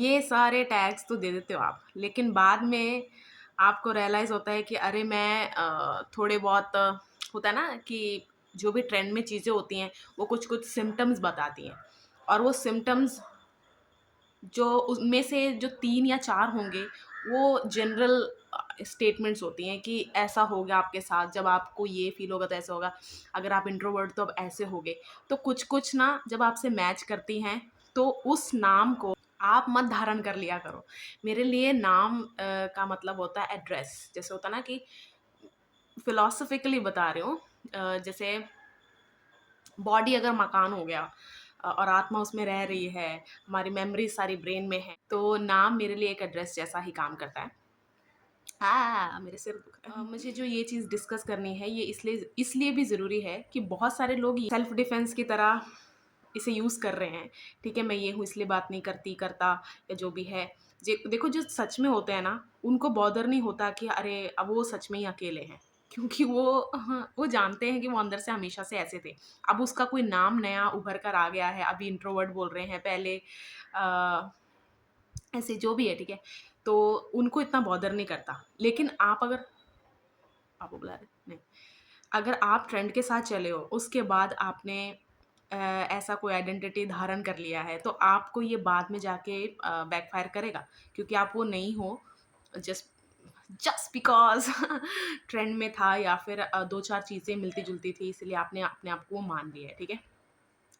ये सारे टैग्स तो दे देते हो आप, लेकिन बाद में आपको रियलाइज़ होता है कि अरे मैं थोड़े बहुत होता है ना कि जो भी ट्रेंड में चीज़ें होती हैं, वो कुछ-कुछ सिम्पटम्स बताती हैं और वो सिम्पटम्स जो उनमें से जो 3 या 4 होंगे, वो जनरल स्टेटमेंट्स होती हैं कि ऐसा होगा आपके साथ, जब आपको ये फ़ील होगा तो ऐसा होगा, अगर आप इंट्रोवर्ट तो अब ऐसे होगे। तो कुछ-कुछ ना जब आपसे मैच करती हैं, तो उस नाम को आप मत धारण कर लिया करो। मेरे लिए नाम का मतलब होता है एड्रेस। जैसे होता है ना कि फिलॉसफिकली बता रही हूँ जैसे बॉडी अगर मकान हो गया और आत्मा उसमें रह रही है, हमारी मेमोरीज़ सारी ब्रेन में है, तो नाम मेरे लिए एक एड्रेस जैसा ही काम करता है। मेरे सिर दुख रहा है। मुझे जो ये चीज़ डिस्कस करनी है, ये इसलिए भी ज़रूरी है कि बहुत सारे लोग सेल्फ डिफेंस की तरह इसे यूज़ कर रहे हैं। ठीक है, मैं ये हूँ इसलिए बात नहीं करता या जो भी है। जे देखो जो सच में होते हैं ना, उनको बॉदर नहीं होता कि अरे अब वो सच में ही अकेले हैं। क्योंकि वो हाँ, वो जानते हैं कि वो अंदर से हमेशा से ऐसे थे। अब उसका कोई नाम नया उभर कर आ गया है, अभी इंट्रोवर्ट बोल रहे हैं, पहले ऐसे जो भी है, ठीक है? तो उनको इतना बॉदर नहीं करता। लेकिन आप अगर पापा बुला रहे? नहीं। अगर आप ट्रेंड के साथ चले हो, उसके बाद आपने ऐसा कोई आइडेंटिटी धारण कर लिया है, तो आपको ये बाद में जाके बैकफ़ायर करेगा क्योंकि आप वो नहीं हो जस्ट जस्ट बिकॉज़ ट्रेंड में था या फिर 2-4 चीज़ें मिलती-जुलती थी इसलिए आपने अपने आप को वो मान लिया है, ठीक है?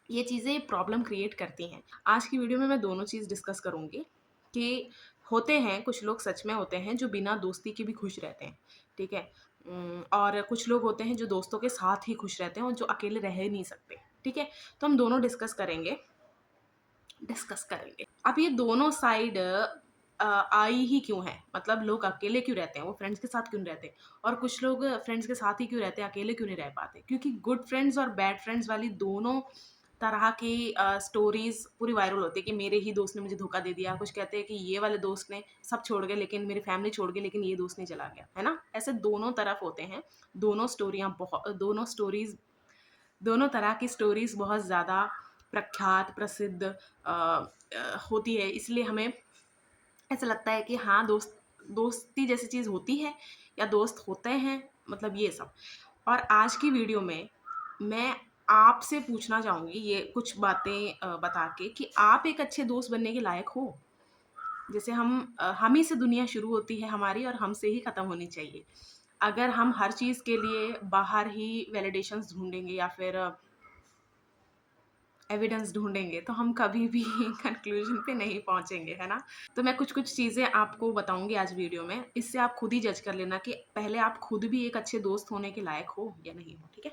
ये चीज़ें प्रॉब्लम क्रिएट करती हैं। आज की वीडियो में मैं दोनों चीज़ डिस्कस करूँगी कि होते हैं कुछ लोग सच में होते हैं जो बिना दोस्ती के भी खुश रहते हैं, ठीक है? और कुछ लोग होते हैं जो दोस्तों के साथ ही खुश रहते हैं और जो अकेले रह ही नहीं सकते, ठीक है? तो हम दोनों डिस्कस करेंगे। अब ये दोनों साइड आई ही क्यों है? मतलब लोग अकेले क्यों रहते हैं? वो फ्रेंड्स के साथ क्यों नहीं रहते? और कुछ लोग फ्रेंड्स के साथ ही क्यों रहते हैं, अकेले क्यों नहीं रह पाते? क्योंकि गुड फ्रेंड्स और बैड फ्रेंड्स वाली दोनों तरह की स्टोरीज़ पूरी वायरल होती है कि मेरे ही दोस्त ने मुझे धोखा दे दिया। कुछ कहते हैं कि ये वाले दोस्त ने सब छोड़ गए लेकिन मेरी फैमिली छोड़ गई लेकिन ये दोस्त नहीं चला गया, है ना? ऐसे दोनों तरफ होते हैं। दोनों स्टोरीज़ दोनों तरह की स्टोरीज़ बहुत ज़्यादा प्रख्यात, प्रसिद्ध होती है इसलिए हमें ऐसा लगता है कि हाँ, दोस्ती जैसी चीज़ होती है या दोस्त होते हैं मतलब ये सब। और आज की वीडियो में मैं आपसे पूछना चाहूँगी ये कुछ बातें बता के कि आप एक अच्छे दोस्त बनने के लायक हो? जैसे हम ही से दुनिया शुरू होती है हमारी और हमसे ही ख़त्म होनी चाहिए। अगर हम हर चीज़ के लिए बाहर ही वैलिडेशंस ढूँढेंगे या फिर एविडेंस ढूँढेंगे तो हम कभी भी कंक्लूज़न पे नहीं पहुँचेंगे, है ना? तो मैं कुछ-कुछ चीज़ें आपको बताऊँगी आज वीडियो में, इससे आप खुद ही जज कर लेना कि पहले आप खुद भी एक अच्छे दोस्त होने के लायक हो या नहीं हो, ठीक है?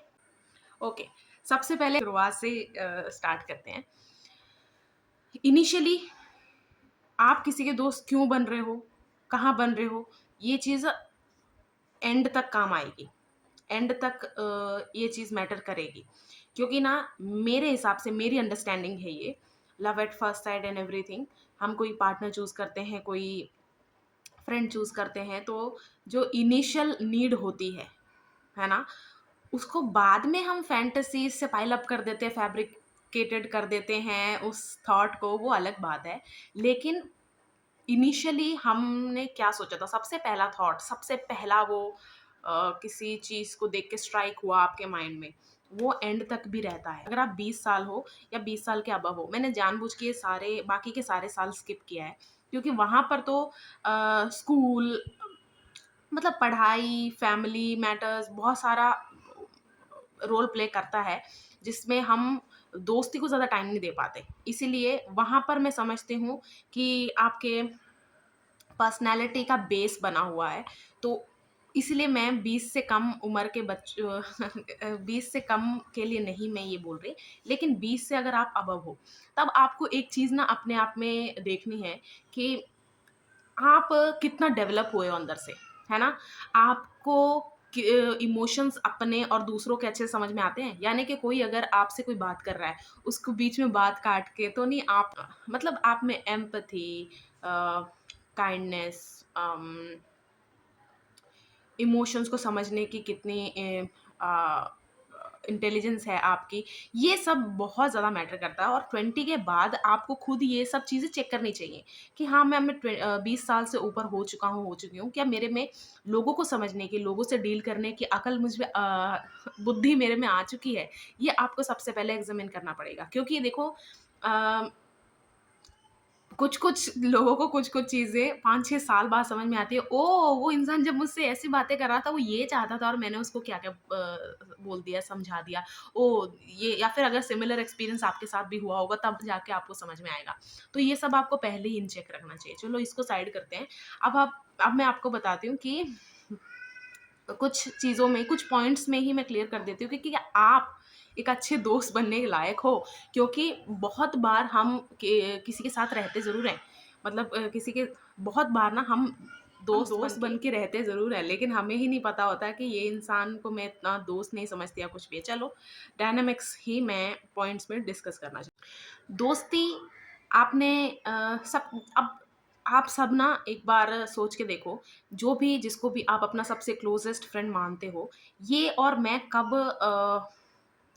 ओके, सबसे पहले शुरुआत से स्टार्ट करते हैं। इनिशियली आप किसी के दोस्त क्यों बन रहे हो? कहाँ बन रहे हो? ये चीज़ एंड तक काम आएगी। एंड तक ये चीज़ मैटर करेगी। क्योंकि ना मेरे हिसाब से मेरी अंडरस्टैंडिंग है ये, love at first sight and everything. हम कोई पार्टनर चूज़ करते हैं, कोई फ्रेंड चूज़ करते हैं, तो जो इनिशियल नीड होती है ना? उसको बाद में हम फैंटेसीज़ से पाइल अप कर देते हैं, फैब्रिकेटेड कर देते हैं उस थॉट को, वो अलग बात है। लेकिन इनिशियली हमने क्या सोचा था, सबसे पहला थॉट, सबसे पहला वो किसी चीज़ को देख के स्ट्राइक हुआ आपके माइंड में, वो एंड तक भी रहता है। अगर आप 20 साल हो या 20 साल के अबव हो, मैंने जानबूझ के ये सारे बाकी के सारे साल स्किप किया है, क्योंकि वहाँ पर तो स्कूल मतलब पढ़ाई, फैमिली मैटर्स बहुत सारा रोल प्ले करता है, जिसमें हम दोस्ती को ज़्यादा टाइम नहीं दे पाते। इसीलिए वहाँ पर मैं समझती हूँ कि आपके पर्सनैलिटी का बेस बना हुआ है। तो इसलिए मैं 20 से कम उम्र के 20 से कम के लिए नहीं मैं ये बोल रही, लेकिन 20 से अगर आप अबव हो, तब आपको एक चीज़ ना अपने आप में देखनी है कि आप कितना डेवलप हुए हो अंदर से, है ना? आपको इमोशंस अपने और दूसरों के अच्छे से समझ में आते हैं? यानी कि कोई अगर आपसे कोई बात कर रहा है, उसको बीच में बात काट के तो नहीं आप मतलब आप में एम्पैथी काइंडनेस इमोशंस को समझने की कितनी इंटेलिजेंस है आपकी, ये सब बहुत ज़्यादा मैटर करता है। और 20 के बाद आपको खुद ये सब चीज़ें चेक करनी चाहिए कि हाँ, मैं 20 साल से ऊपर हो चुका हूँ, हो चुकी हूँ। क्या मेरे में लोगों को समझने की, लोगों से डील करने की अकल मुझ में बुद्धि मेरे में आ चुकी है? ये आपको सबसे पहले एग्ज़ामिन करना पड़ेगा। क्योंकि देखो अ कुछ-कुछ लोगों को कुछ-कुछ चीज़ें 5-6 साल बाद समझ में आती है, ओह! वो इंसान जब मुझसे ऐसी बातें कर रहा था, वो ये चाहता था और मैंने उसको क्या-क्या बोल दिया, समझा दिया। ओह! ये या फिर अगर सिमिलर एक्सपीरियंस आपके साथ भी हुआ होगा, तब जाके आपको समझ में आएगा। तो ये सब आपको पहले ही इन चेक रखना चाहिए। चलो इसको साइड करते हैं। अब मैं आपको बताती हूँ कि कुछ चीज़ों में, कुछ पॉइंट्स में ही मैं क्लियर कर देती हूँ कि आप एक अच्छे दोस्त बनने के लायक हो। क्योंकि बहुत बार हम किसी के साथ रहते ज़रूर हैं, मतलब किसी के बहुत बार ना हम दोस्त बन के रहते ज़रूर हैं, लेकिन हमें ही नहीं पता होता कि ये इंसान को मैं इतना दोस्त नहीं समझती या कुछ भी है। चलो डायनामिक्स ही मैं पॉइंट्स में डिस्कस करना दोस्ती आपने सब अब आप सब ना एक बार सोच के देखो, जो भी जिसको भी आप अपना सबसे क्लोज़ेस्ट फ्रेंड मानते हो, ये और मैं कब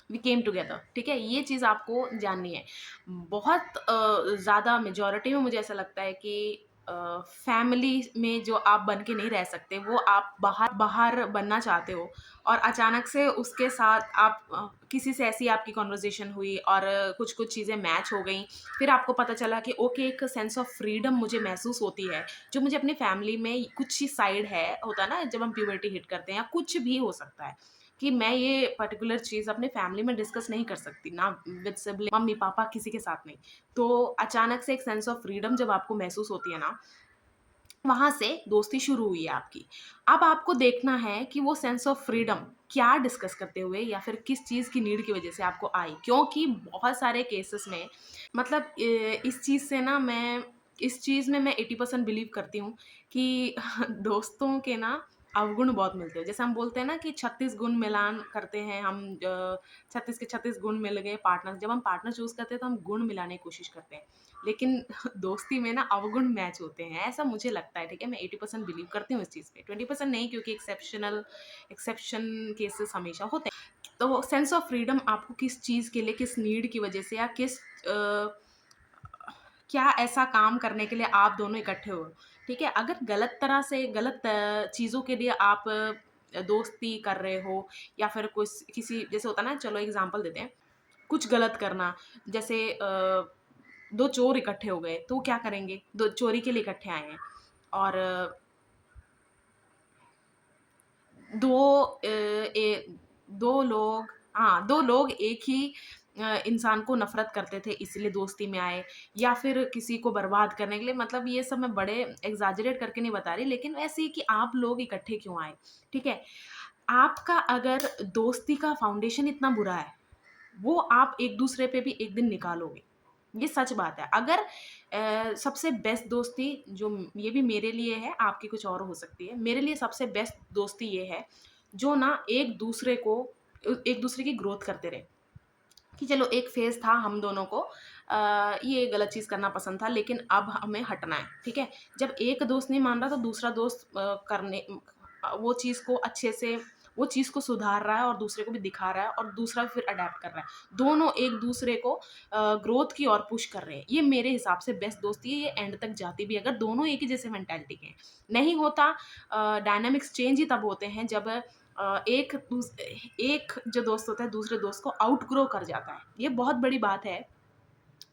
वी केम टुगेदर, ठीक है? ये चीज़ आपको जाननी है। बहुत ज़्यादा मेजॉरिटी में मुझे ऐसा लगता है कि फैमिली में जो आप बन के नहीं रह सकते, वो आप बाहर बाहर बनना चाहते हो और अचानक से उसके साथ आप किसी से ऐसी आपकी कन्वर्सेशन हुई और कुछ-कुछ चीज़ें मैच हो गईं। फिर आपको पता चला कि ओके, एक सेंस ऑफ फ्रीडम मुझे महसूस होती है, जो मुझे अपनी फैमिली में कुछ ही साइड है, होता है ना जब हम प्यूबर्टी हिट करते हैं या कुछ भी हो सकता है, कि मैं ये पर्टिकुलर चीज़ अपने फैमिली में डिस्कस नहीं कर सकती, ना विद सिबलिंग, मम्मी-पापा किसी के साथ नहीं। तो अचानक से एक सेंस ऑफ फ्रीडम जब आपको महसूस होती है ना, वहाँ से दोस्ती शुरू हुई है आपकी। अब आपको देखना है कि वो सेंस ऑफ फ्रीडम क्या डिस्कस करते हुए या फिर किस चीज़ की नीड की वज़ह से आपको आई। क्योंकि बहुत सारे केसेस में मतलब इस चीज़ से ना मैं इस चीज़ में मैं 80% बिलीव करती हूँ कि दोस्तों के ना अवगुण बहुत मिलते हैं। जैसे हम बोलते हैं ना कि 36 गुण मिलान करते हैं हम, 36 के 36 गुण मिल गए पार्टनर, जब हम पार्टनर चूज़ करते हैं तो हम गुण मिलाने की कोशिश करते हैं। लेकिन दोस्ती में ना अवगुण मैच होते हैं, ऐसा मुझे लगता है, ठीक है? मैं 80% बिलीव करती हूँ इस चीज़ पे, 20% नहीं, क्योंकि एक्सेप्शन केसेस हमेशा होते हैं। तो सेंस ऑफ फ्रीडम आपको किस चीज़ के लिए, किस नीड की वजह से या क्या ऐसा काम करने के लिए आप दोनों इकट्ठे हो, ठीक है? अगर गलत तरह से गलत चीज़ों के लिए आप दोस्ती कर रहे हो या फिर किसी जैसे होता है ना, चलो एग्ज़ाम्पल देते हैं, कुछ गलत करना, जैसे 2 चोर इकट्ठे हो गए, तो वो क्या करेंगे? 2 चोरी के लिए इकट्ठे आए हैं और 2 2 लोग, हाँ, 2 लोग एक ही इंसान को नफ़रत करते थे, इसलिए दोस्ती में आए, या फिर किसी को बर्बाद करने के लिए, मतलब ये सब मैं बड़े एक्ज़ैजरेट करके नहीं बता रही, लेकिन वैसे ही कि आप लोग इकट्ठे क्यों आए, ठीक है? आपका अगर दोस्ती का फाउंडेशन इतना बुरा है, वो आप एक-दूसरे पे भी एक दिन निकालोगे। ये सच बात है। अगर सबसे बेस्ट दोस्ती जो ये भी मेरे लिए है, आपकी कुछ और हो सकती है। मेरे लिए सबसे बेस्ट दोस्ती ये है, जो ना एक-दूसरे की ग्रोथ करते रहे। कि चलो एक फ़ेज़ था हम दोनों को ये गलत चीज़ करना पसंद था, लेकिन अब हमें हटना है, ठीक है? जब एक दोस्त नहीं मान रहा तो दूसरा दोस्त वो चीज़ को अच्छे से, वो चीज़ को सुधार रहा है और दूसरे को भी दिखा रहा है और दूसरा फिर अडैप्ट कर रहा है। दोनों एक-दूसरे को ग्रोथ की ओर पुश कर रहे हैं। ये मेरे हिसाब से बेस्ट दोस्ती है, ये एंड तक जाती भी है अगर दोनों एक ही जैसे मेंटालिटी के हैं। नहीं होता डायनामिक्स चेंज ही तब होते हैं जब एक जो दोस्त होता है दूसरे दोस्त को आउटग्रो कर जाता है। ये बहुत बड़ी बात है।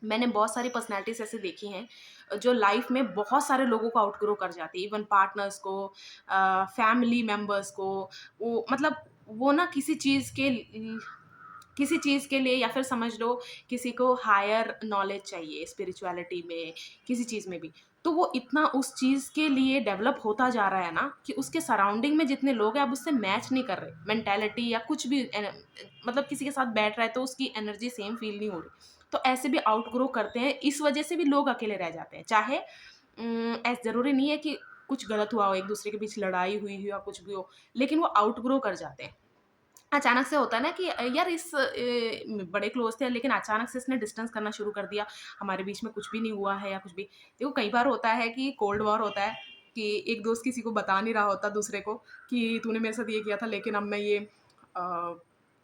मैंने बहुत सारी पर्सनैलिटीज़ ऐसी देखी हैं, जो लाइफ़ में बहुत सारे लोगों को आउटग्रो कर जाती है, इवन पार्टनर्स को, फैमिली मेंबर्स को। वो मतलब वो ना किसी चीज़ के लिए, या फिर समझ लो किसी को हायर नॉलेज चाहिए स्पिरिचुअलिटी में, किसी चीज़ में भी, तो वो इतना उस चीज़ के लिए डेवलप होता जा रहा है ना कि उसके सराउंडिंग में जितने लोग हैं अब उससे मैच नहीं कर रहे, मेंटालिटी या कुछ भी मतलब किसी के साथ बैठ रहा है तो उसकी एनर्जी सेम फील नहीं हो रही। तो ऐसे भी आउटग्रो करते हैं, इस वजह से भी लोग अकेले रह जाते हैं। चाहे ज़रूरी नहीं है कि कुछ गलत हुआ हो, एक दूसरे के बीच लड़ाई हुई हो या कुछ भी हो, लेकिन वो आउटग्रो कर जाते हैं। अचानक से होता है ना कि यार बड़े क्लोज़ थे, लेकिन अचानक से इसने डिस्टेंस करना शुरू कर दिया, हमारे बीच में कुछ भी नहीं हुआ है या कुछ भी। देखो कई बार होता है कि कोल्ड वॉर होता है, कि एक दोस्त किसी को बता नहीं रहा होता दूसरे को कि तूने मेरे साथ ये किया था, लेकिन अब मैं ये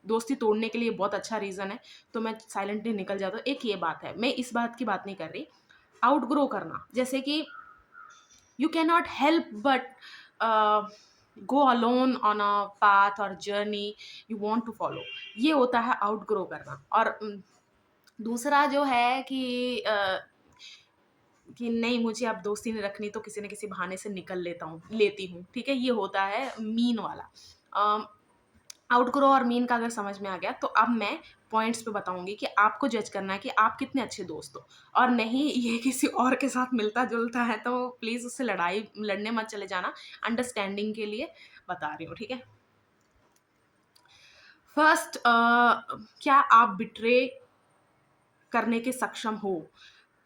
दोस्ती तोड़ने के लिए बहुत अच्छा रीज़न है, तो मैं साइलेंटली निकल जाता हूँ। एक ये बात है, मैं इस बात की बात नहीं कर रही। आउटग्रो करना, जैसे कि you cannot help but uh, go alone on a path or journey you want to follow, ये होता है आउटग्रो करना। और दूसरा जो है कि नहीं मुझे अब दोस्ती नहीं रखनी तो किसी न किसी बहाने से निकल लेती हूँ, ठीक है? ये होता है मीन वाला। आउटग्रो और मीन का अगर समझ में आ गया तो अब मैं पॉइंट्स पे बताऊँगी कि आपको जज करना है कि आप कितने अच्छे दोस्त हो। और नहीं ये किसी और के साथ मिलता-जुलता है तो प्लीज़ उससे लड़ने मत चले जाना, अंडरस्टैंडिंग के लिए बता रही हूँ, ठीक है? फर्स्ट क्या आप बिट्रे करने के सक्षम हो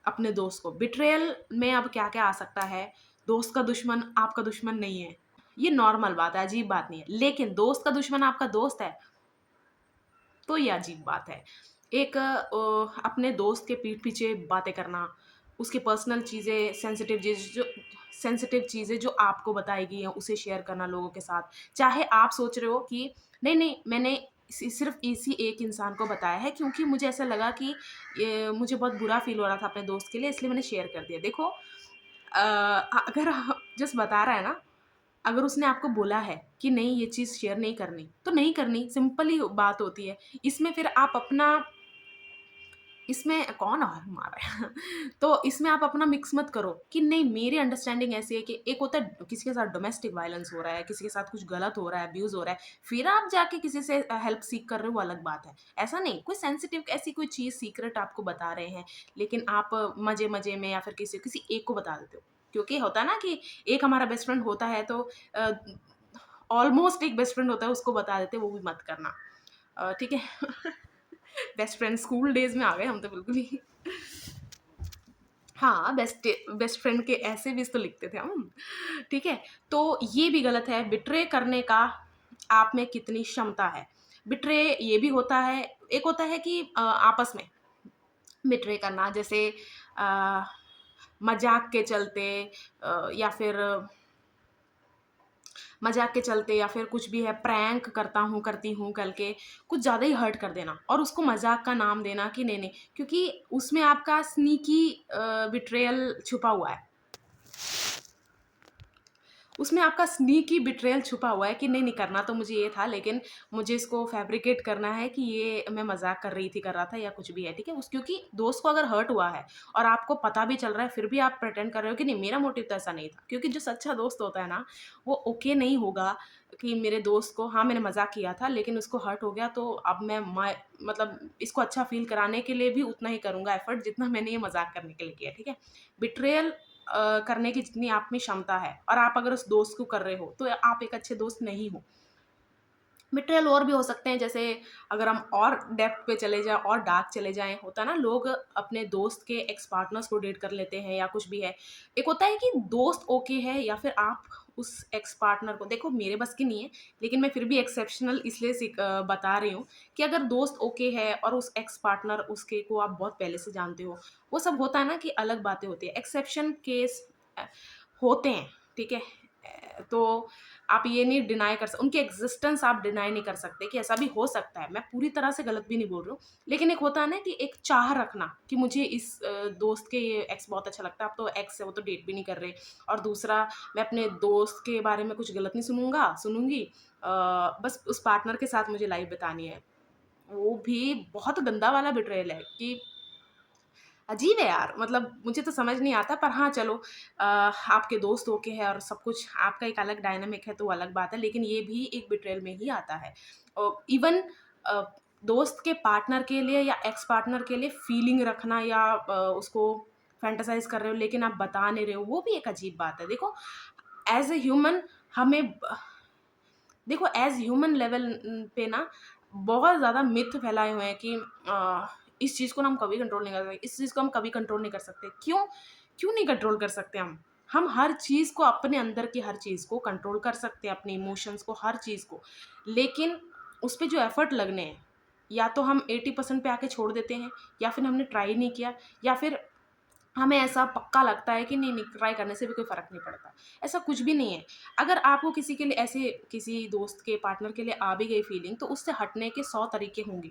अपने दोस्त को? बिट्रेयल में अब क्या-क्या आ सकता है? दोस्त का दुश्मन आपका दुश्मन नहीं है। ये नॉर्मल बात है, अजीब बात नहीं है। लेकिन दोस्त का दुश्मन आपका दोस्त है, तो ये अजीब बात है। एक अपने दोस्त के पीठ पीछे बातें करना, उसकी पर्सनल चीज़ें, सेंसिटिव चीज़ें जो आपको बताई गई हैं, उसे शेयर करना लोगों के साथ। चाहे आप सोच रहे हो कि नहीं, मैंने सिर्फ़ इसी एक इंसान को बताया है क्योंकि मुझे ऐसा लगा कि मुझे बहुत बुरा फ़ील हो रहा था अपने दोस्त के लिए इसलिए मैंने शेयर कर दिया। देखो अगर जस्ट बता रहा है ना, अगर उसने आपको बोला है कि नहीं ये चीज़ शेयर नहीं करनी, तो नहीं करनी, सिंपल ही बात होती है। इसमें फिर आप अपना इसमें कौन और मार रहा है? तो इसमें आप अपना मिक्स मत करो कि नहीं मेरी अंडरस्टैंडिंग ऐसी है कि एक होता है किसी के साथ डोमेस्टिक वायलेंस हो रहा है, किसी के साथ कुछ गलत हो रहा है, अब्यूज़ हो रहा है, फिर आप जाके किसी से हेल्प सीक कर रहे हो वो अलग बात है। ऐसा नहीं, कोई सेंसिटिव ऐसी कोई चीज़ सीक्रेट आपको बता रहे हैं, लेकिन आप मज़े-मज़े में या फिर किसी एक को बता देते हो। क्योंकि होता है ना कि एक हमारा बेस्ट फ्रेंड होता है तो अ, ऑलमोस्ट एक बेस्ट फ्रेंड होता है उसको बता देते हैं, वो भी मत करना। ठीक है? बेस्ट फ्रेंड स्कूल डेज़ में आ गए हम तो बिल्कुल ही। हाँ, बेस्ट फ्रेंड के एसेवीज़ तो लिखते थे हम, ठीक है? तो ये भी गलत है, बिट्रे करने का आप में कितनी क्षमता है। बिट्रे ये भी होता है, एक होता है कि आपस में बिट्रे करना जैसे अ, मज़ाक के चलते या फिर मज़ाक के चलते या फिर कुछ भी है प्रैंक करती हूँ करके कुछ ज़्यादा ही हर्ट कर देना और उसको मज़ाक का नाम देना कि नहीं, क्योंकि उसमें आपका स्नीकी बिट्रेयल छुपा हुआ है। उसमें आपका स्नीकी बिट्रेयल छुपा हुआ है कि नहीं करना तो मुझे ये था लेकिन मुझे इसको फैब्रिकेट करना है कि ये मैं मज़ाक कर रहा था या कुछ भी है, ठीक है? क्योंकि दोस्त को अगर हर्ट हुआ है और आपको पता भी चल रहा है फिर भी आप प्रिटेंड कर रहे हो कि नहीं मेरा मोटिव तो ऐसा नहीं था। क्योंकि जो सच्चा दोस्त होता है ना, वो ओके नहीं होगा कि मेरे दोस्त को हाँ, मैंने मज़ाक किया था लेकिन उसको हर्ट हो गया तो अब मैं मतलब इसको अच्छा फ़ील कराने के लिए भी उतना ही करूँगा एफ़र्ट जितना मैंने ये मज़ाक करने के लिए किया, ठीक है? बिट्रेयल करने की जितनी आप में क्षमता है और आप अगर उस दोस्त को कर रहे हो, तो आप एक अच्छे दोस्त नहीं हो। बिट्रेयल और भी हो सकते हैं जैसे अगर हम और डेप्थ पे चले जाएँ और डार्क चले जाएँ, होता है ना लोग अपने दोस्त के एक्स पार्टनर्स को डेट कर लेते हैं या कुछ भी है। एक होता है कि दोस्त ओके है या फिर आप उस एक्स पार्टनर को देखो मेरे बस की नहीं है, लेकिन मैं फिर भी एक्सेप्शनल इसलिए बता रही हूँ कि अगर दोस्त ओके है और उस एक्स पार्टनर उसके को आप बहुत पहले से जानते हो, वो सब होता है ना कि अलग बातें होती है। एक्सेप्शन केस होते हैं, ठीक है? तो आप ये नहीं डिनाई कर सक उनकी एग्ज़िस्टेंस आप डिनाई नहीं कर सकते कि ऐसा भी हो सकता है। मैं पूरी तरह से गलत भी नहीं बोल रही हूँ। लेकिन एक होता है ना कि एक चाह रखना कि मुझे इस दोस्त के ये एक्स बहुत अच्छा लगता है, अब तो एक्स है वो तो डेट भी नहीं कर रहे। और दूसरा मैं अपने दोस्त के बारे में कुछ गलत नहीं सुनूँगी बस उस पार्टनर के साथ मुझे लाइफ़ बितानी है। वो भी बहुत गंदा वाला बिट्रेयल है कि अजीब है यार, मतलब मुझे तो समझ नहीं आता पर हाँ चलो आपके दोस्त ओके है और सब कुछ आपका एक अलग डायनामिक है तो वो अलग बात है, लेकिन ये भी एक बिट्रेयल में ही आता है। इवन अ, दोस्त के पार्टनर के लिए या एक्स पार्टनर के लिए फीलिंग रखना या उसको फैंटेसाइज़ कर रहे हो लेकिन आप बता नहीं रहे हो, वो भी एक अजीब बात है। देखो एज़ अ ह्यूमन हमें ब देखो एज़ ह्यूमन लेवल पे ना बहुत ज़्यादा मिथ फैलाए हुए हैं कि इस चीज़ को ना हम कभी कंट्रोल नहीं कर सकते, इस चीज़ को हम कभी कंट्रोल नहीं कर सकते। क्यों? क्यों नहीं कंट्रोल कर सकते हम? हम हर चीज़ को अपने अंदर की हर चीज़ को कंट्रोल कर सकते हैं, अपने इमोशंस को, हर चीज़ को। लेकिन उस पे जो एफ़र्ट लगने हैं, या तो हम 80% पे आके छोड़ देते हैं, या फिर हमने ट्राई नहीं किया, या फिर हमें ऐसा पक्का लगता है कि नहीं-नहीं ट्राई करने से भी कोई फ़र्क नहीं पड़ता। ऐसा कुछ भी नहीं है। अगर आपको किसी के लिए ऐसे किसी दोस्त के पार्टनर के लिए आ भी गई फीलिंग तो उससे हटने के 100 तरीके होंगे।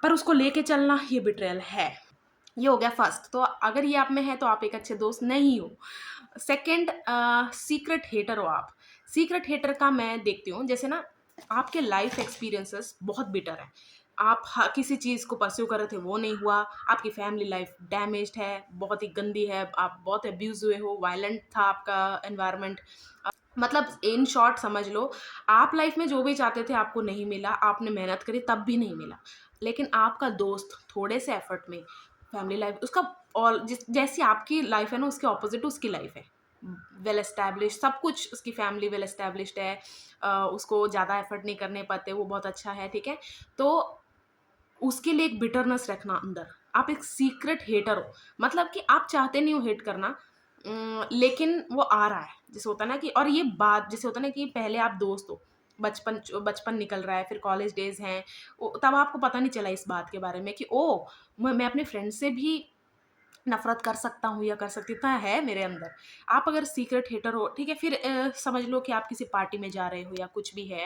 पर उसको लेके चलना ये बिट्रेयल है। ये हो गया फर्स्ट, तो अगर ये आप में है तो आप एक अच्छे दोस्त नहीं हो। सेकंड, सीक्रेट हेटर हो आप। सीक्रेट हेटर का मैं देखती हूँ जैसे ना आपके लाइफ एक्सपीरियंसेस बहुत बिटर हैं। आप किसी चीज़ को परस्यू कर रहे थे वो नहीं हुआ, आपकी फैमिली लाइफ डैमेज्ड है, बहुत ही गंदी है, आप बहुत अब्यूज हुए हो, वायलेंट था आपका एनवायरनमेंट। मतलब इन शॉर्ट समझ लो, आप लाइफ में जो भी चाहते थे आपको नहीं मिला, आपने मेहनत करी तब भी नहीं मिला। लेकिन आपका दोस्त थोड़े से एफर्ट में फैमिली लाइफ उसका, और जिस जैसी आपकी लाइफ है ना उसके ऑपोजिट उसकी लाइफ है। वेल एस्टैब्लिश्ड सब कुछ, उसकी फैमिली वेल एस्टैब्लिश्ड है, उसको ज़्यादा एफर्ट नहीं करने पड़ते, वो बहुत अच्छा है, ठीक है? तो उसके लिए एक बिटरनेस रखना अंदर। आप एक सीक्रेट हेटर हो, मतलब कि आप चाहते नहीं हो हेट करना, लेकिन वो आ रहा है। जैसे होता है ना कि, और ये बात जैसे होता है ना कि पहले आप दोस्त हो, बचपन निकल रहा है, फिर कॉलेज डेज़ हैं, तब आपको पता नहीं चला इस बात के बारे में कि ओह! मैं अपने फ्रेंड से भी नफ़रत कर सकता हूँ या कर सकती, इतना है मेरे अंदर। आप अगर सीक्रेट हेटर हो, ठीक है, फिर समझ लो कि आप किसी पार्टी में जा रहे हो या कुछ भी है,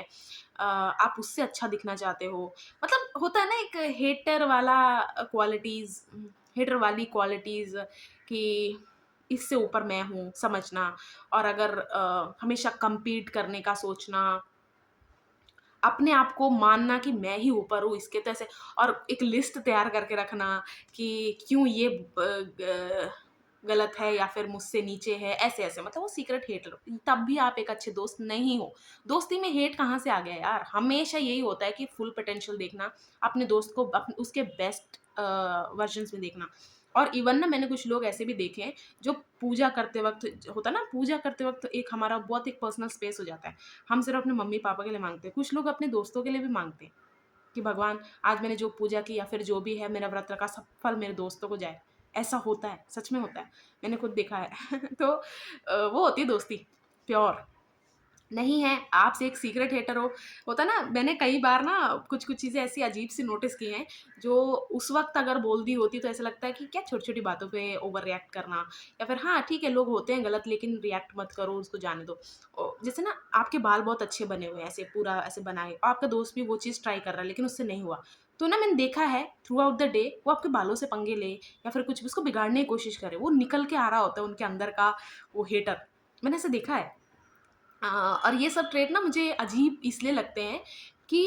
आप उससे अच्छा दिखना चाहते हो। मतलब होता है ना एक हेटर वाला क्वालिटीज़, हेटर वाली क्वालिटीज़ कि इससे ऊपर मैं हूँ, समझना। और अगर हमेशा कम्पीट करने का सोचना, अपने आप को मानना कि मैं ही ऊपर हूँ इसके, तो ऐसे, और एक लिस्ट तैयार करके रखना कि क्यों ये गलत है या फिर मुझसे नीचे है, ऐसे-ऐसे, मतलब वो सीक्रेट हेटर, तब भी आप एक अच्छे दोस्त नहीं हो। दोस्ती में हेट कहाँ से आ गया यार? हमेशा यही होता है कि फुल पोटेंशियल देखना, अपने दोस्त को उसके बेस्ट वर्जन्स में देखना। और इवन ना मैंने कुछ लोग ऐसे भी देखे हैं जो पूजा करते वक़्त होता है ना, पूजा करते वक़्त एक हमारा बहुत एक पर्सनल स्पेस हो जाता है। हम सिर्फ़ अपने मम्मी-पापा के लिए माँगते हैं, कुछ लोग अपने दोस्तों के लिए भी माँगते हैं कि भगवान आज मैंने जो पूजा की या फिर जो भी है मेरा व्रत रखा, सब फल मेरे दोस्तों को जाए। ऐसा होता है, सच में होता है। मैंने खुद देखा है। तो वो होती है दोस्ती, प्योर। नहीं है, आप से एक सीक्रेट हेटर हो, होता है ना, मैंने कई बार ना कुछ-कुछ चीज़ें ऐसी अजीब-सी नोटिस की हैं, जो उस वक़्त अगर बोल दी होती तो ऐसा लगता है कि क्या छोटी-छोटी बातों पे ओवर रिएक्ट करना, या फिर हाँ, ठीक है लोग होते हैं गलत लेकिन रिएक्ट मत करो, उसको जाने दो। जैसे ना आपके बाल बहुत अच्छे बने हुए हैं, ऐसे पूरा ऐसे बनाए, आपका दोस्त भी वो चीज़ ट्राई कर रहा है लेकिन उससे नहीं हुआ। तो ना मैंने देखा है थ्रू आउट द डे वो आपके बालों से पंगे ले या फिर कुछ भी उसको बिगाड़ने की कोशिश करे, वो निकल के आ रहा होता है उनके अंदर का वो हेटर। मैंने ऐसा देखा है। और ये सब ट्रेट ना मुझे अजीब इसलिए लगते हैं कि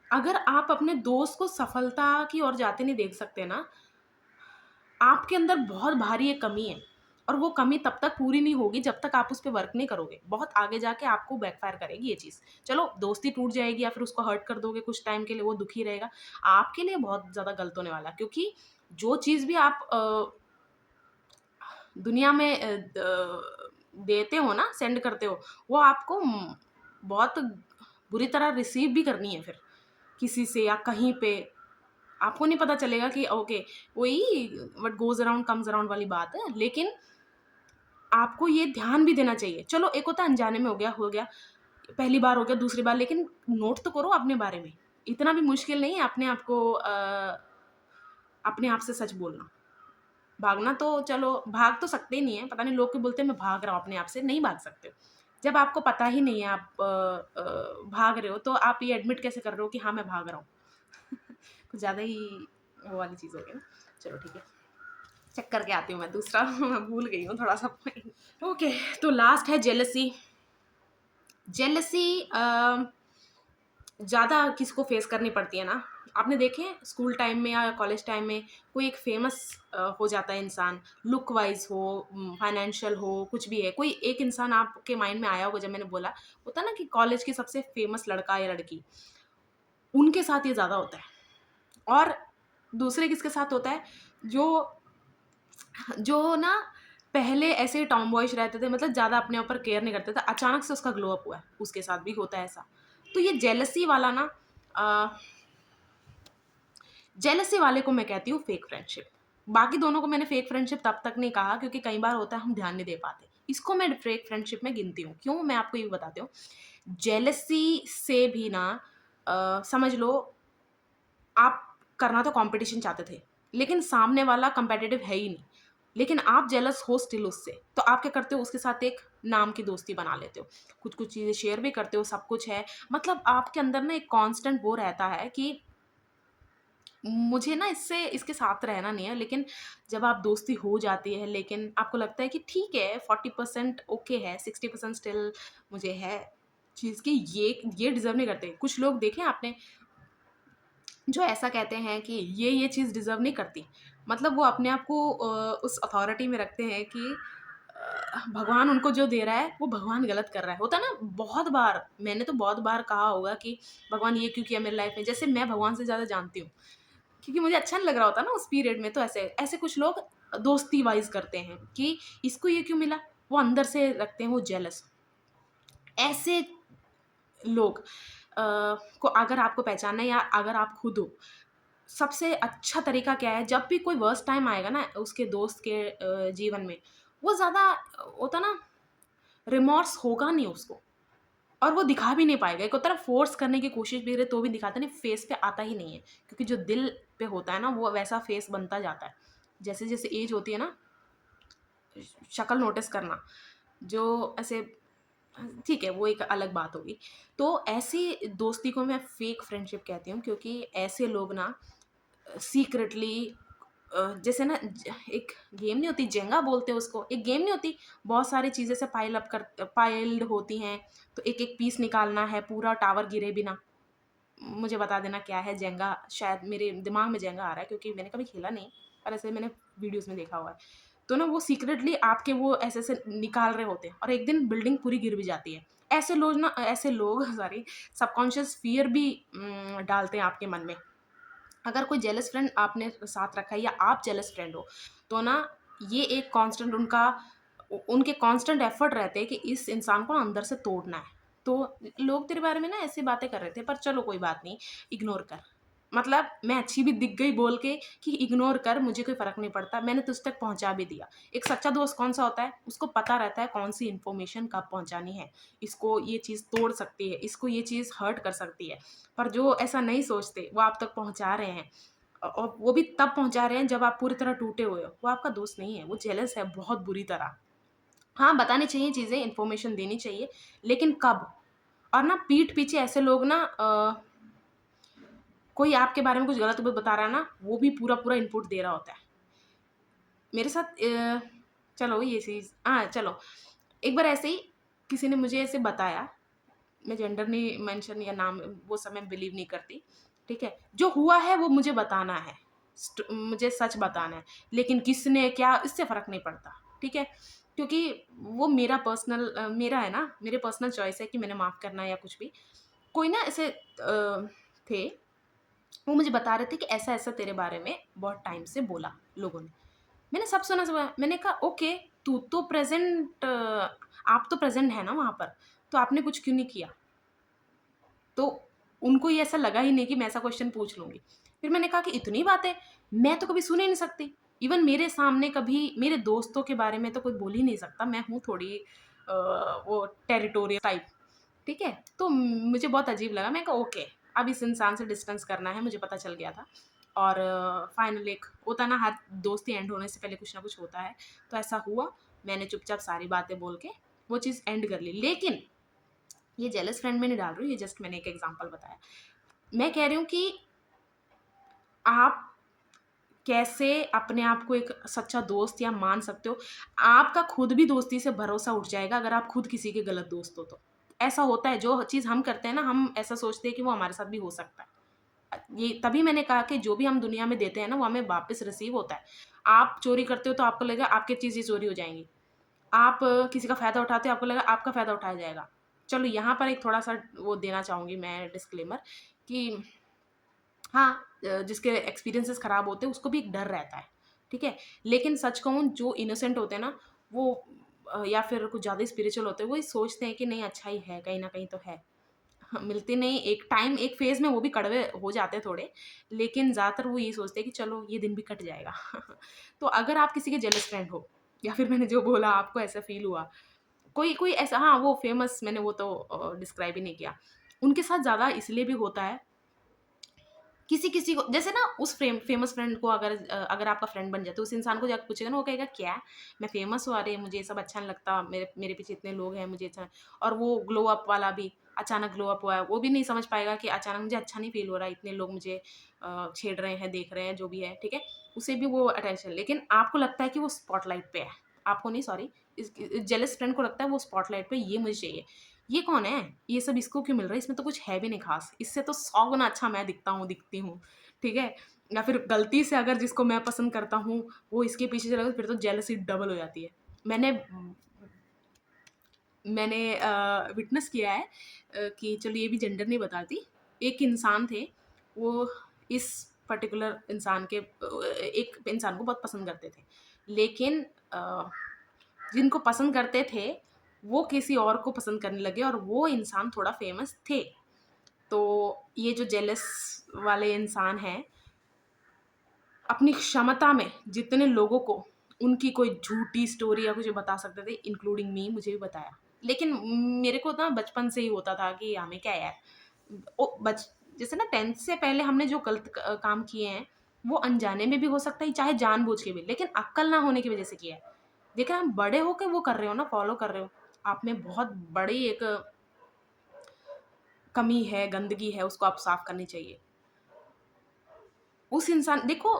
अगर आप अपने दोस्त को सफलता की ओर जाते नहीं देख सकते ना, आपके अंदर बहुत भारी एक कमी है, और वो कमी तब तक पूरी नहीं होगी जब तक आप उस पे वर्क नहीं करोगे। बहुत आगे जाके आपको बैकफ़ायर करेगी ये चीज़। चलो दोस्ती टूट जाएगी या फिर उसको हर्ट कर दोगे कुछ टाइम के लिए, वो दुखी रहेगा। आपके लिए बहुत ज़्यादा गलत होने वाला है, क्योंकि जो चीज़ भी आप दुनिया में देते हो ना, सेंड करते हो, वो आपको बहुत बुरी तरह रिसीव भी करनी है फिर, किसी से या कहीं पे। आपको नहीं पता चलेगा कि ओके, वही what goes around comes around वाली बात है, लेकिन आपको ये ध्यान भी देना चाहिए। चलो एक होता है अनजाने में हो गया, पहली बार हो गया, दूसरी बार, लेकिन नोट तो करो अपने बारे में। इतना भी मुश्किल नहीं है अपने आप को अपने आप से सच बोलना। भागना तो चलो भाग तो सकते ही नहीं है, पता नहीं लोग क्यों बोलते हैं मैं भाग रहा हूँ अपने आप से, नहीं भाग सकते हो। जब आपको पता ही नहीं है आप भाग रहे हो, तो आप ये एडमिट कैसे कर रहे हो कि हाँ, मैं भाग रहा हूँ? कुछ ज़्यादा ही वो वाली चीज़ हो गई ना। चलो ठीक है, चेक करके आती हूँ मैं दूसरा। मैं भूल गई हूँ थोड़ा-सा पॉइंट। ओके, तो लास्ट है जेलसी। जेलसी ज़्यादा किसको फेस करनी पड़ती है ना, आपने देखे हैं स्कूल टाइम में या कॉलेज टाइम में कोई एक फेमस हो जाता है इंसान, लुक वाइज़ हो, फाइनेंशियल हो, कुछ भी है। कोई एक इंसान आपके माइंड में आया होगा जब मैंने बोला, होता है ना कि कॉलेज के सबसे फेमस लड़का या लड़की, उनके साथ ये ज़्यादा होता है। और दूसरे किसके साथ होता है, जो जो ना पहले ऐसे टॉम बॉयिश रहते थे, मतलब ज़्यादा अपने ऊपर केयर नहीं करते थे, अचानक से उसका ग्लो अप हुआ है, उसके साथ भी होता है ऐसा। तो ये जेलसी वाला ना, अ, जेलसी वाले को मैं कहती हूँ फेक फ्रेंडशिप। बाकी दोनों को मैंने फेक फ्रेंडशिप तब तक नहीं कहा क्योंकि कई बार होता है हम ध्यान नहीं दे पाते। इसको मैं फेक फ्रेंडशिप में गिनती हूँ। क्यों? मैं आपको ये भी बताती हूँ। जेलसी से भी ना समझ लो आप करना तो कॉम्पिटिशन चाहते थे, लेकिन सामने वाला कॉम्पिटिटिव है ही नहीं, लेकिन आप जेलस हो स्टिल उससे, तो आप क्या करते हो, उसके साथ एक नाम की दोस्ती बना लेते हो, कुछ-कुछ चीज़ें शेयर भी करते हो, सब कुछ है। मतलब आपके अंदर ना एक कांस्टेंट वो रहता है कि मुझे ना इसके साथ रहना नहीं है, लेकिन जब आप दोस्ती हो जाती है, लेकिन आपको लगता है कि ठीक है 40% ओके है, 60% स्टिल मुझे है चीज़ कि ये डिज़र्व नहीं करते। कुछ लोग देखे आपने जो ऐसा कहते हैं कि ये चीज़ डिज़र्व नहीं करती। मतलब वो अपने आप को उस अथॉरिटी में रखते हैं कि भगवान उनको जो दे रहा है, वो भगवान गलत कर रहा है। होता है ना बहुत बार, मैंने तो बहुत बार कहा होगा कि भगवान ये क्यों किया मेरी लाइफ़ में? जैसे मैं भगवान से ज़्यादा जानती हूँ। क्योंकि मुझे अच्छा नहीं लग रहा होता ना उस पीरियड में, तो ऐसे ऐसे कुछ लोग दोस्ती वाइज़ करते हैं कि इसको ये क्यों मिला? वो अंदर से रखते हैं वो जेलस। ऐसे लोग को अगर आपको पहचानना है या अगर आप खुद हो, सबसे अच्छा तरीका क्या है, जब भी कोई वर्स्ट टाइम आएगा ना उसके दोस्त के जीवन में, वो ज़्यादा होता ना रिमॉर्स होगा नहीं उसको और वो दिखा भी नहीं पाएगा। एक होता है ना फ़ोर्स करने की कोशिश भी करे तो भी दिखाता नहीं, फेस पे आता ही नहीं है। क्योंकि जो दिल पे होता है ना वो वैसा फेस बनता जाता है। जैसे-जैसे ऐज होती है ना, शक्ल नोटिस करना, जो ऐसे ठीक है, वो एक अलग बात होगी। तो ऐसी दोस्ती को मैं फेक फ्रेंडशिप कहती हूँ, क्योंकि ऐसे लोग ना सीक्रेटली जैसे ना एक गेम नहीं होती जेंगा बोलते हैं उसको, एक गेम नहीं होती, बहुत सारी चीज़ें से पाइल्ड होती हैं, तो एक-एक पीस निकालना है पूरा टावर गिरे बिना। मुझे बता देना क्या है जेंगा, शायद मेरे दिमाग में जेंगा आ रहा है क्योंकि मैंने कभी खेला नहीं, पर ऐसे मैंने वीडियोज़ में देखा हुआ है। तो ना वो सीक्रेटली आपके वो ऐसे-ऐसे निकाल रहे होते हैं और एक दिन बिल्डिंग पूरी गिर भी जाती है। ऐसे लोग सॉरी सबकॉन्शियस फ़ियर भी डालते हैं आपके मन में। अगर कोई जेलस फ्रेंड आपने साथ रखा है या आप जेलस फ्रेंड हो, तो ना ये एक कांस्टेंट उनके कांस्टेंट एफर्ट रहते हैं कि इस इंसान को ना अंदर से तोड़ना है। तो लोग तेरे बारे में ना ऐसी बातें कर रहे थे, पर चलो कोई बात नहीं, इग्नोर कर। मतलब मैं अच्छी भी दिख गई बोल के कि इग्नोर कर, मुझे कोई फ़र्क नहीं पड़ता, मैंने तुझ तक पहुँचा भी दिया। एक सच्चा दोस्त कौन-सा होता है? उसको पता रहता है कौन-सी इन्फॉर्मेशन कब पहुँचानी है। इसको ये चीज़ तोड़ सकती है, इसको ये चीज़ हर्ट कर सकती है। पर जो ऐसा नहीं सोचते, वो आप तक पहुँचा रहे हैं और वो भी तब पहुँचा रहे हैं जब आप पूरी तरह टूटे हुए हो। वो आपका दोस्त नहीं है, वो जेलस है बहुत बुरी तरह। हाँ, बतानी चाहिए चीज़ें, इन्फॉर्मेशन देनी चाहिए, लेकिन कब? और ना पीठ पीछे ऐसे लोग ना कोई आपके बारे में कुछ गलत बता रहा है ना, वो भी पूरा-पूरा इनपुट दे रहा होता है। मेरे साथ चलो ये चीज़ हाँ, चलो एक बार ऐसे ही किसी ने मुझे ऐसे बताया, मैं जेंडर नहीं मेंशन या नाम वो सब मैं बिलीव नहीं करती, ठीक है? जो हुआ है वो मुझे बताना है, मुझे सच बताना है, लेकिन किसने क्या इससे फ़र्क नहीं पड़ता, ठीक है? क्योंकि वो मेरा है ना, मेरे पर्सनल चॉइस है कि मैंने माफ़ करना है या कुछ भी। कोई ना ऐसे थे, वो मुझे बता रहे थे कि ऐसा-ऐसा तेरे बारे में बहुत टाइम से बोला लोगों ने। मैंने सब सुना, मैंने कहा ओके, तू तो आप तो प्रेज़ेंट है ना वहाँ पर, तो आपने कुछ क्यों नहीं किया? तो उनको ये ऐसा लगा ही नहीं कि मैं ऐसा क्वेश्चन पूछ लूँगी। फिर मैंने कहा कि इतनी बातें, मैं तो कभी सुन ही नहीं सकती। इवन मेरे सामने कभी मेरे दोस्तों के बारे में तो कोई बोल ही नहीं सकता, मैं हूँ थोड़ी वो टेरिटोरियल टाइप, ठीक है? तो मुझे बहुत अजीब लगा, मैं कहा ओके, अब इस इंसान से डिस्टेंस करना है, मुझे पता चल गया था। और फाइनली एक होता है ना हर दोस्ती एंड होने से पहले कुछ ना कुछ होता है, तो ऐसा हुआ, मैंने चुपचाप सारी बातें बोल के वो चीज़ एंड कर ली। लेकिन ये जेलस फ्रेंड में नहीं डाल रही हूँ, ये जस्ट मैंने एक एग्ज़ाम्पल बताया। मैं कह रही हूँ कि आप कैसे अपने आप को एक सच्चा दोस्त या मान सकते हो। आपका खुद भी दोस्ती से भरोसा उठ जाएगा अगर आप खुद किसी के गलत दोस्त हो तो। ऐसा होता है, जो चीज़ हम करते हैं ना, हम ऐसा सोचते हैं कि वो हमारे साथ भी हो सकता है। ये तभी मैंने कहा कि जो भी हम दुनिया में देते हैं ना, वो हमें वापस रिसीव होता है। आप चोरी करते हो तो आपको लगेगा आपकी चीज़ें चोरी हो जाएँगी। आप किसी का फ़ायदा उठाते हो, आपको लगेगा आपका फ़ायदा उठाया जाएगा। चलो यहाँ पर एक थोड़ा-सा वो देना चाहूँगी मैं डिस्क्लेमर कि हाँ, जिसके एक्सपीरियंसेस खराब होते हैं उसको भी एक डर रहता है, ठीक है? लेकिन सच कहूँ, जो इनोसेंट होते हैं ना, वो या फिर कुछ ज़्यादा स्पिरिचुअल होते हैं, वो ये सोचते हैं कि नहीं अच्छा ही है, कहीं न कहीं तो है। हाँ, मिलते नहीं, एक फ़ेज़ में वो भी कड़वे हो जाते हैं थोड़े, लेकिन ज़्यादातर वो यही सोचते हैं कि चलो ये दिन भी कट जाएगा। तो अगर आप किसी के जेलस फ्रेंड हो या फिर मैंने जो बोला आपको ऐसा फ़ील हुआ, कोई कोई ऐसा, हाँ, वो फ़ेमस मैंने वो तो डिस्क्राइब ही नहीं किया। उनके साथ ज़्यादा इसलिए भी होता है किसी-किसी को जैसे ना उस फेमस फ्रेंड को अगर आपका फ्रेंड बन जाए तो उस इंसान को जाके पूछेगा ना, वो कहेगा क्या? मैं फेमस हूँ, अरे मुझे ये सब अच्छा नहीं लगता, मेरे मेरे पीछे इतने लोग हैं, मुझे अच्छा। और वो ग्लो अप वाला भी अचानक ग्लो अप हुआ है, वो भी नहीं समझ पाएगा कि अचानक मुझे अच्छा नहीं फ़ील हो रहा है, इतने लोग मुझे छेड़ रहे हैं, देख रहे हैं, जो भी है, ठीक है? उसे भी वो अटेंशन, लेकिन आपको लगता है कि वो स्पॉटलाइट पे है। आपको नहीं, सॉरी, इस जेलस फ्रेंड को लगता है वो स्पॉटलाइट पे, ये मुझे चाहिए। ये कौन है? ये सब इसको क्यों मिल रहा है? इसमें तो कुछ है भी नहीं ख़ास। इससे तो 100 गुना अच्छा मैं दिखती हूँ, ठीक है? या फिर गलती से अगर जिसको मैं पसंद करता हूँ, वो इसके पीछे चला गया, फिर तो जेलसी डबल हो जाती है। मैंने मैंने विटनेस किया है कि चलो ये भी जेंडर नहीं बताती। एक इंसान थे, वो इस पर्टिकुलर एक इंसान को बहुत पसंद करते थे। लेकिन जिनको पसंद करते थे, वो किसी और को पसंद करने लगे और वो इंसान थोड़ा फ़ेमस थे। तो ये जो जेलस वाले इंसान हैं, अपनी क्षमता में जितने लोगों को उनकी कोई झूठी स्टोरी या कुछ बता सकते थे, इंक्लूडिंग मी, मुझे भी बताया। लेकिन मेरे को ना बचपन से ही होता था कि हमें क्या यार, ओ बच जैसे ना 10th से पहले हमने जो गलत काम किए हैं, वो अनजाने में भी हो सकता है, चाहे जानबूझ के भी, लेकिन अक्ल ना होने की वजह से किया है। देखिए, हम बड़े होके वो कर रहे हो ना, फॉलो कर रहे हो, आप में बहुत बड़ी एक कमी है, गंदगी है, उसको आप साफ करनी चाहिए। उस इंसान देखो,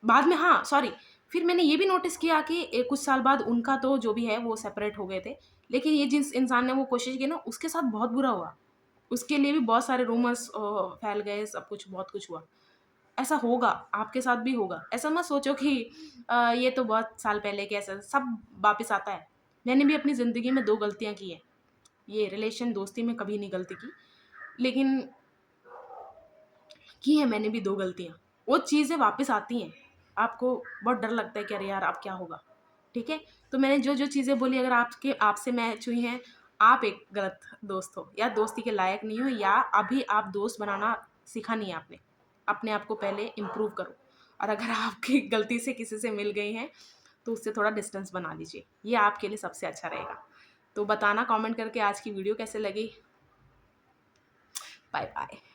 बाद में, हाँ, सॉरी, फिर मैंने ये भी नोटिस किया कि कुछ साल बाद उनका तो जो भी है वो सेपरेट हो गए थे। लेकिन ये जिस इंसान ने वो कोशिश की ना, उसके साथ बहुत बुरा हुआ। उसके लिए भी बहुत सारे रूमर्स फैल गए, सब कुछ, बहुत कुछ हुआ। ऐसा होगा, आपके साथ भी होगा। ऐसा मत सोचो कि ये तो बहुत साल पहले के, ऐसा सब वापस आता है। मैंने भी अपनी ज़िंदगी में 2 गलतियाँ की हैं। ये रिलेशन, दोस्ती में कभी नहीं गलती की। लेकिन की हैं मैंने भी 2 गलतियाँ। वो चीज़ें वापस आती हैं। आपको बहुत डर लगता है कि अरे यार! अब क्या होगा? ठीक है? तो मैंने जो-जो चीज़ें बोली, अगर आपसे मैच हुई हैं, आप एक गलत दोस्त हो, या दोस्ती के लायक नहीं हो, या अभी आप दोस्त बनाना सीखा नहीं है आपने। अपने आप को पहले इम्प्रूव करो। और अगर आपकी गलती से किसी से मिल गई हैं, तो उससे थोड़ा डिस्टेंस बना लीजिए। ये आपके लिए सबसे अच्छा रहेगा। तो बताना कमेंट करके आज की वीडियो कैसे लगी? Bye bye.